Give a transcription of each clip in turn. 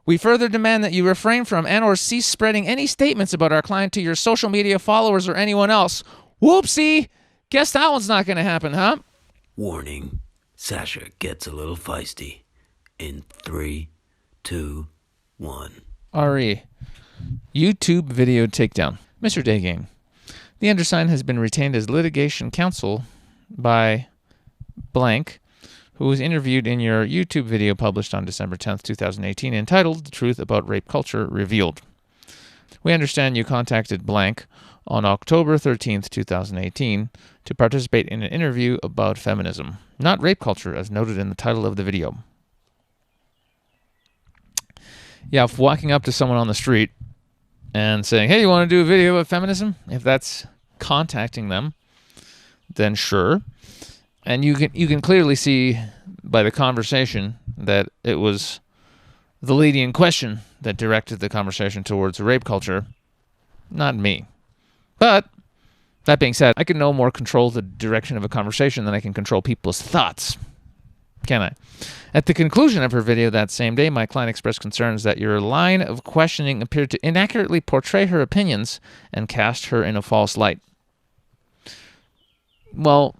We further demand that you refrain from and/or cease spreading any statements about our client to your social media followers or anyone else. Whoopsie! Guess that one's not going to happen, huh? Warning, Sasha gets a little feisty. In 3, 2, 1. RE. YouTube video takedown. Mr. Daygame, the undersigned has been retained as litigation counsel by blank, who was interviewed in your YouTube video published on December 10th, 2018, entitled The Truth About Rape Culture Revealed. We understand you contacted blank on October 13th, 2018, to participate in an interview about feminism, not rape culture, as noted in the title of the video. Yeah, if walking up to someone on the street and saying, hey, you want to do a video about feminism? If that's contacting them, then sure. And you can clearly see by the conversation that it was the lady in question that directed the conversation towards rape culture, not me. But that being said, I can no more control the direction of a conversation than I can control people's thoughts. Can I? At the conclusion of her video that same day, my client expressed concerns that your line of questioning appeared to inaccurately portray her opinions and cast her in a false light. Well,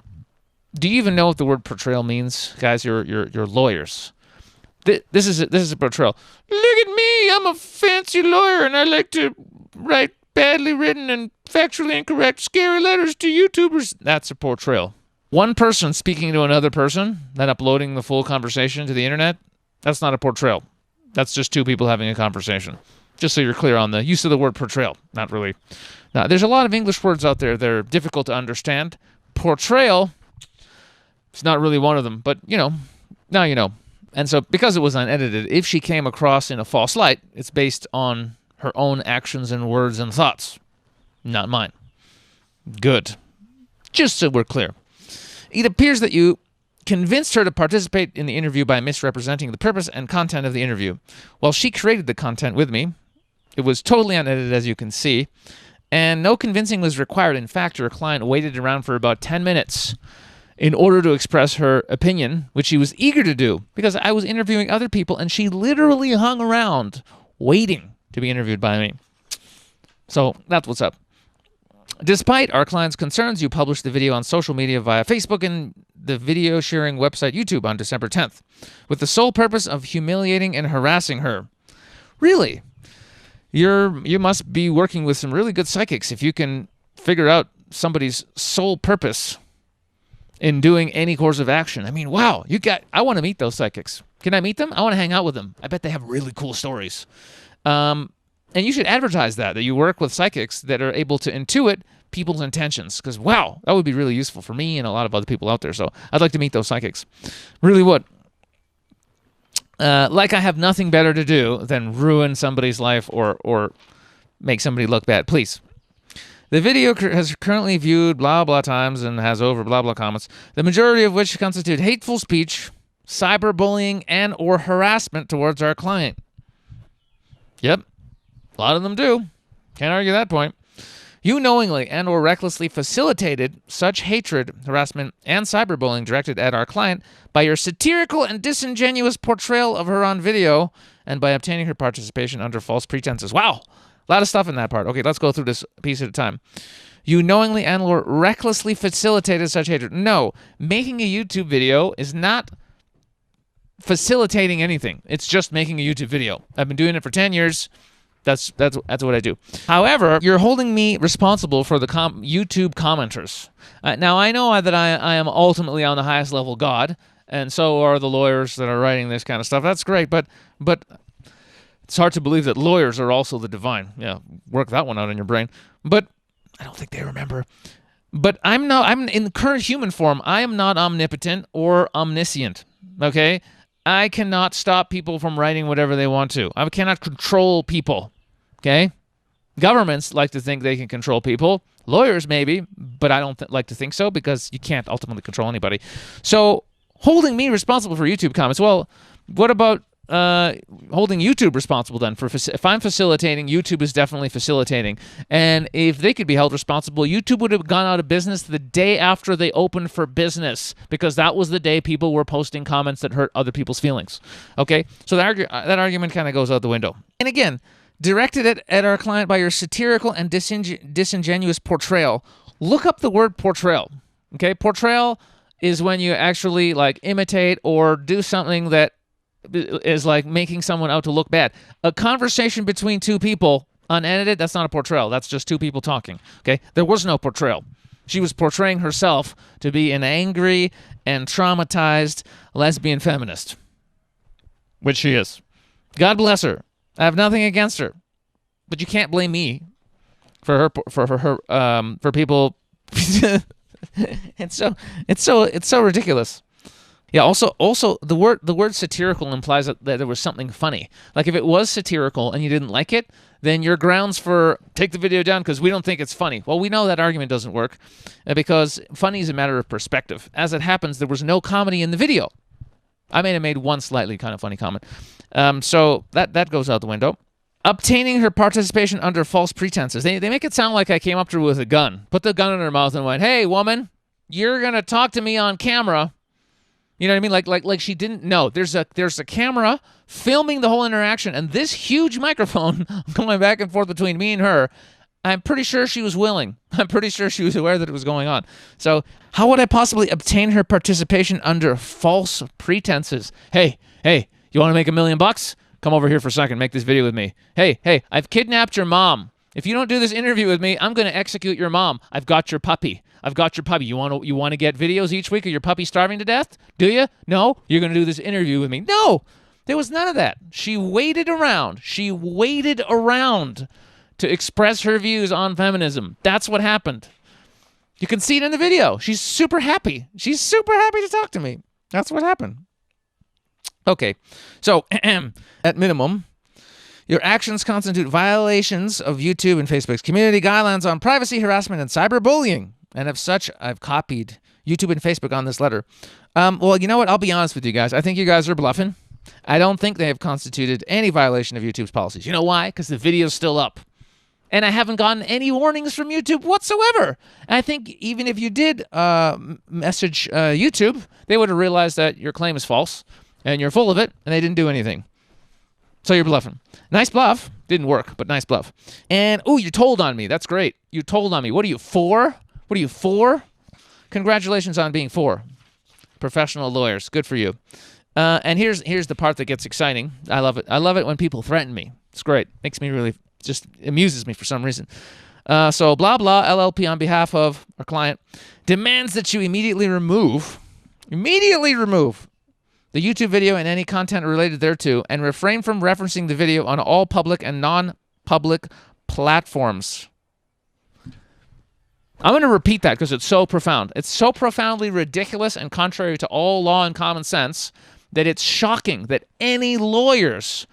do you even know what the word portrayal means? Guys, you're lawyers. This is a portrayal. Look at me, I'm a fancy lawyer and I like to write badly written and factually incorrect scary letters to YouTubers. That's a portrayal. One person speaking to another person, then uploading the full conversation to the internet, that's not a portrayal. That's just two people having a conversation. Just so you're clear on the use of the word portrayal. Not really. Now, there's a lot of English words out there that are difficult to understand. Portrayal, it's not really one of them, but now you know. And so because it was unedited, if she came across in a false light, it's based on her own actions and words and thoughts, not mine. Good. Just so we're clear. It appears that you convinced her to participate in the interview by misrepresenting the purpose and content of the interview. While she created the content with me, it was totally unedited, as you can see, and no convincing was required. In fact, your client waited around for about 10 minutes in order to express her opinion, which she was eager to do, because I was interviewing other people, and she literally hung around waiting to be interviewed by me. So that's what's up. Despite our client's concerns, you published the video on social media via Facebook and the video sharing website YouTube on December 10th, with the sole purpose of humiliating and harassing her. Really? You must be working with some really good psychics if you can figure out somebody's sole purpose in doing any course of action. I mean, wow, I want to meet those psychics. Can I meet them? I want to hang out with them. I bet they have really cool stories. And you should advertise that you work with psychics that are able to intuit people's intentions. Because, wow, that would be really useful for me and a lot of other people out there. So I'd like to meet those psychics. Really would. Like I have nothing better to do than ruin somebody's life or make somebody look bad. Please. The video has currently viewed blah, blah times and has over blah, blah comments, the majority of which constitute hateful speech, cyberbullying, and or harassment towards our client. Yep. A lot of them do. Can't argue that point. You knowingly and or recklessly facilitated such hatred, harassment, and cyberbullying directed at our client by your satirical and disingenuous portrayal of her on video and by obtaining her participation under false pretenses. Wow. A lot of stuff in that part. Okay, let's go through this piece at a time. You knowingly and or recklessly facilitated such hatred. No, making a YouTube video is not facilitating anything. It's just making a YouTube video. I've been doing it for 10 years. That's what I do. However, you're holding me responsible for the YouTube commenters. Now, I know that I am ultimately on the highest level God, and so are the lawyers that are writing this kind of stuff. That's great, but it's hard to believe that lawyers are also the divine. Yeah, work that one out in your brain. But I don't think they remember. But I'm in the current human form. I am not omnipotent or omniscient. Okay? I cannot stop people from writing whatever they want to. I cannot control people. Okay? Governments like to think they can control people. Lawyers maybe, but I don't like to think so because you can't ultimately control anybody. So holding me responsible for YouTube comments, well, what about holding YouTube responsible then. If I'm facilitating, YouTube is definitely facilitating. And if they could be held responsible, YouTube would have gone out of business the day after they opened for business, because that was the day people were posting comments that hurt other people's feelings. Okay? So that argument kind of goes out the window. And again, directed at our client by your satirical and disingenuous portrayal. Look up the word portrayal. Okay? Portrayal is when you actually like imitate or do something that is like making someone out to look bad. A conversation between two people, unedited, that's not a portrayal. That's just two people talking. Okay? There was no portrayal. She was portraying herself to be an angry and traumatized lesbian feminist, which she is. God bless her. I have nothing against her, but you can't blame me for people. It's so ridiculous. Yeah. Also, the word satirical implies that there was something funny. Like if it was satirical and you didn't like it, then your grounds for take the video down because we don't think it's funny. Well, we know that argument doesn't work because funny is a matter of perspective. As it happens, there was no comedy in the video. I may have made one slightly kind of funny comment. So that goes out the window. Obtaining her participation under false pretenses. They make it sound like I came up to her with a gun, put the gun in her mouth and went, "Hey, woman, you're going to talk to me on camera." You know what I mean? Like she didn't know. There's a camera filming the whole interaction and this huge microphone going back and forth between me and her. I'm pretty sure she was willing. I'm pretty sure she was aware that it was going on. So how would I possibly obtain her participation under false pretenses? Hey, you want to make $1 million? Come over here for a second. Make this video with me. Hey, I've kidnapped your mom. If you don't do this interview with me, I'm going to execute your mom. I've got your puppy. You want to get videos each week of your puppy starving to death? Do you? No? You're going to do this interview with me. No! There was none of that. She waited around. To express her views on feminism. That's what happened. You can see it in the video. She's super happy. She's super happy to talk to me. That's what happened. Okay. So, at minimum, your actions constitute violations of YouTube and Facebook's community guidelines on privacy, harassment, and cyberbullying. And of such, I've copied YouTube and Facebook on this letter. Well, you know what? I'll be honest with you guys. I think you guys are bluffing. I don't think they have constituted any violation of YouTube's policies. You know why? Because the video's still up. And I haven't gotten any warnings from YouTube whatsoever. And I think even if you did message YouTube, they would have realized that your claim is false and you're full of it, and they didn't do anything. So you're bluffing. Nice bluff. Didn't work, but nice bluff. And, you told on me. That's great. You told on me. What are you, 4? What are you, 4? Congratulations on being 4. Professional lawyers. Good for you. And here's the part that gets exciting. I love it. I love it when people threaten me. It's great. Makes me really... just amuses me for some reason. So blah, blah, LLP on behalf of our client demands that you immediately remove the YouTube video and any content related thereto and refrain from referencing the video on all public and non-public platforms. I'm going to repeat that because it's so profound. It's so profoundly ridiculous and contrary to all law and common sense that it's shocking that any lawyers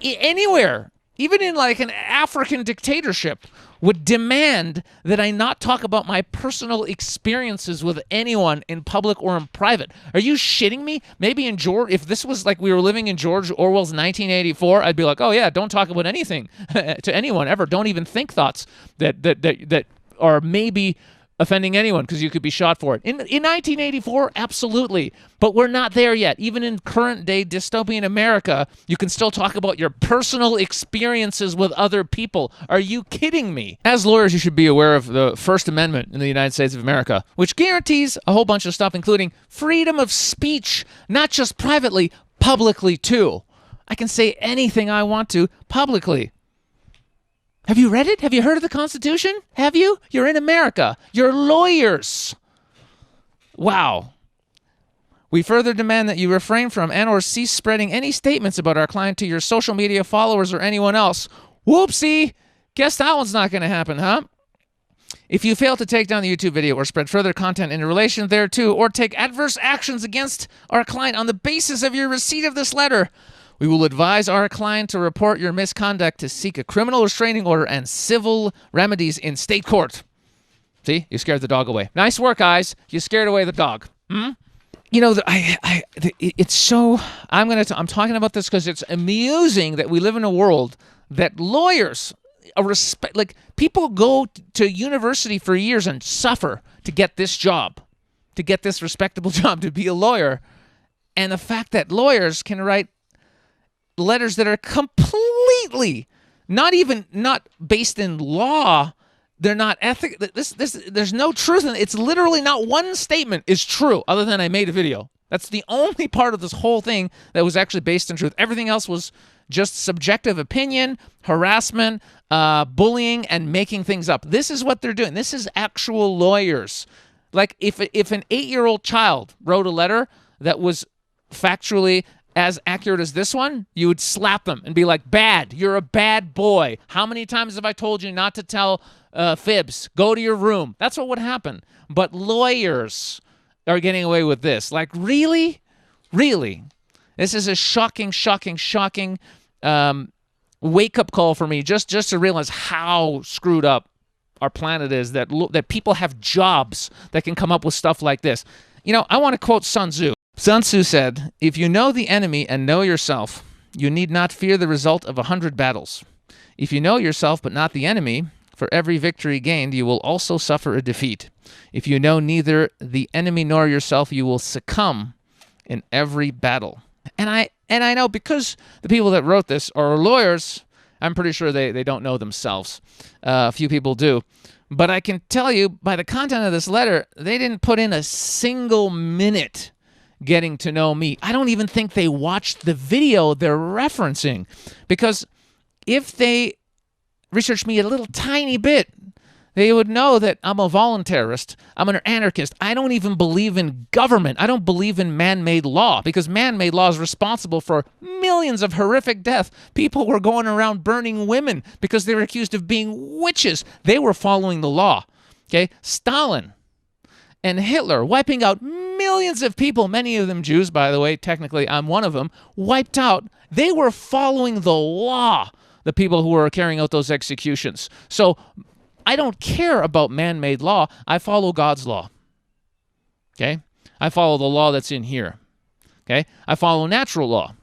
anywhere, even in like an African dictatorship, would demand that I not talk about my personal experiences with anyone in public or in private. Are you shitting me? Maybe if this was like we were living in George Orwell's 1984, I'd be like, oh yeah, don't talk about anything to anyone ever. Don't even think thoughts that are maybe offending anyone because you could be shot for it. In 1984, absolutely. But we're not there yet. Even in current day dystopian America, you can still talk about your personal experiences with other people. Are you kidding me? As lawyers, you should be aware of the First Amendment in the United States of America, which guarantees a whole bunch of stuff, including freedom of speech, not just privately, publicly too. I can say anything I want to publicly. Have you read it? Have you heard of the Constitution? Have you? You're in America. You're lawyers. Wow. We further demand that you refrain from and/or cease spreading any statements about our client to your social media followers or anyone else. Whoopsie. Guess that one's not going to happen, huh? If you fail to take down the YouTube video or spread further content in relation thereto or take adverse actions against our client on the basis of your receipt of this letter, we will advise our client to report your misconduct to seek a criminal restraining order and civil remedies in state court. See? You scared the dog away. Nice work, guys. You scared away the dog. you know, it's so. I'm talking about this because it's amusing that we live in a world that lawyers, like people go to university for years and suffer to get this job, to get this respectable job, to be a lawyer, and the fact that lawyers can write letters that are completely not based in law. They're not ethical. There's no truth in it. It's literally not one statement is true other than I made a video. That's the only part of this whole thing that was actually based in truth. Everything else was just subjective opinion, harassment, bullying, and making things up. This is what they're doing. This is actual lawyers. Like if an 8-year-old child wrote a letter that was factually as accurate as this one, you would slap them and be like, bad, you're a bad boy. How many times have I told you not to tell fibs? Go to your room. That's what would happen. But lawyers are getting away with this. Like, really? Really? This is a shocking wake-up call for me just to realize how screwed up our planet is, that people have jobs that can come up with stuff like this. You know, I want to quote Sun Tzu. Sun Tzu said, if you know the enemy and know yourself, you need not fear the result of 100 battles. If you know yourself but not the enemy, for every victory gained, you will also suffer a defeat. If you know neither the enemy nor yourself, you will succumb in every battle. And I know because the people that wrote this are lawyers, I'm pretty sure they don't know themselves. A few people do. But I can tell you by the content of this letter, they didn't put in a single minute getting to know me. I don't even think they watched the video they're referencing, because if they researched me a little tiny bit, they would know that I'm a voluntarist. I'm an anarchist. I don't even believe in government. I don't believe in man-made law, because man-made law is responsible for millions of horrific deaths. People were going around burning women because they were accused of being witches. They were following the law. Okay? Stalin and Hitler wiping out millions of people, many of them Jews, by the way. Technically, I'm one of them. Wiped out. They were following the law, the people who were carrying out those executions. So I don't care about man-made law. I follow God's law. Okay? I follow the law that's in here. Okay? I follow natural law.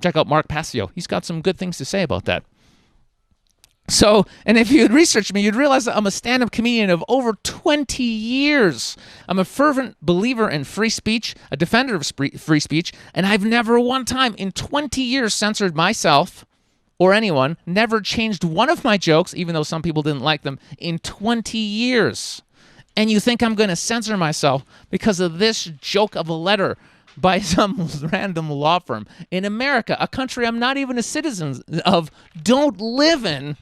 Check out Mark Passio. He's got some good things to say about that. So, and if you'd researched me, you'd realize that I'm a stand-up comedian of over 20 years. I'm a fervent believer in free speech, a defender of free speech, and I've never one time in 20 years censored myself or anyone, never changed one of my jokes, even though some people didn't like them, in 20 years. And you think I'm going to censor myself because of this joke of a letter by some random law firm in America, a country I'm not even a citizen of, don't live in,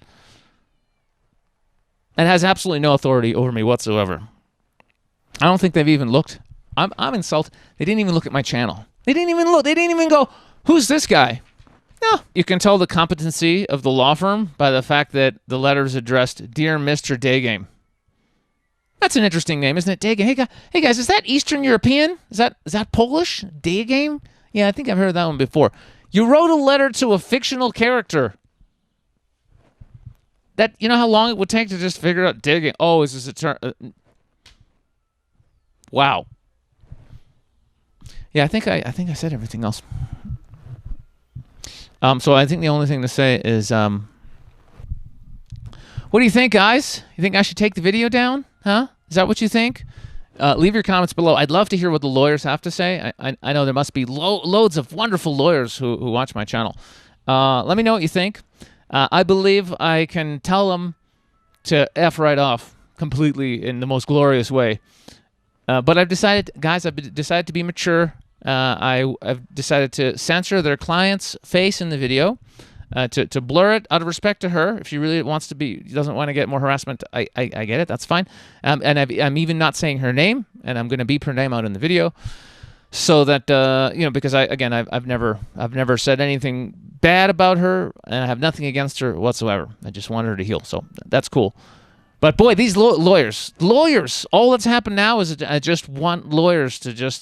and has absolutely no authority over me whatsoever. I don't think they've even looked. I'm insulted. They didn't even look at my channel. They didn't even look. They didn't even go, who's this guy? No. You can tell the competency of the law firm by the fact that the letter is addressed, Dear Mr. Daygame. That's an interesting name, isn't it? Daygame. Hey guys, is that Eastern European? Is that Polish? Daygame? Yeah, I think I've heard that one before. You wrote a letter to a fictional character. That, you know how long it would take to just figure out Daygame? Oh, is this a term? Wow. Yeah, I think I said everything else. So I think the only thing to say is, what do you think, guys? You think I should take the video down? Huh? Is that what you think? Leave your comments below. I'd love to hear what the lawyers have to say. I know there must be loads of wonderful lawyers who watch my channel. Let me know what you think. I believe I can tell them to F right off completely in the most glorious way. But I've decided, guys, I've decided to be mature. I've decided to censor their client's face in the video, to blur it out of respect to her. If she really doesn't want to get more harassment, I get it. That's fine. And I'm even not saying her name, and I'm going to beep her name out in the video, so that because I've never said anything bad about her, and I have nothing against her whatsoever. I just want her to heal, so that's cool. But boy, these lawyers, all that's happened now is I just want lawyers to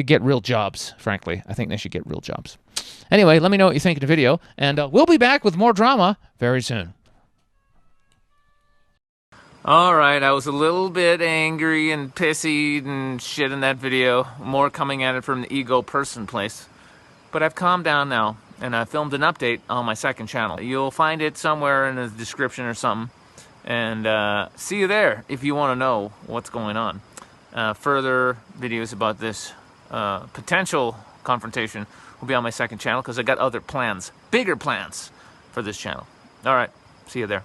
get real jobs, frankly. I think they should get real jobs. Anyway, let me know what you think of the video, and we'll be back with more drama very soon. All right, I was a little bit angry and pissy and shit in that video. More coming at it from the ego person place. But I've calmed down now, and I filmed an update on my second channel. You'll find it somewhere in the description or something. And see you there if you want to know what's going on. Further videos about this potential confrontation will be on my second channel because I got other plans, bigger plans for this channel. All right, see you there.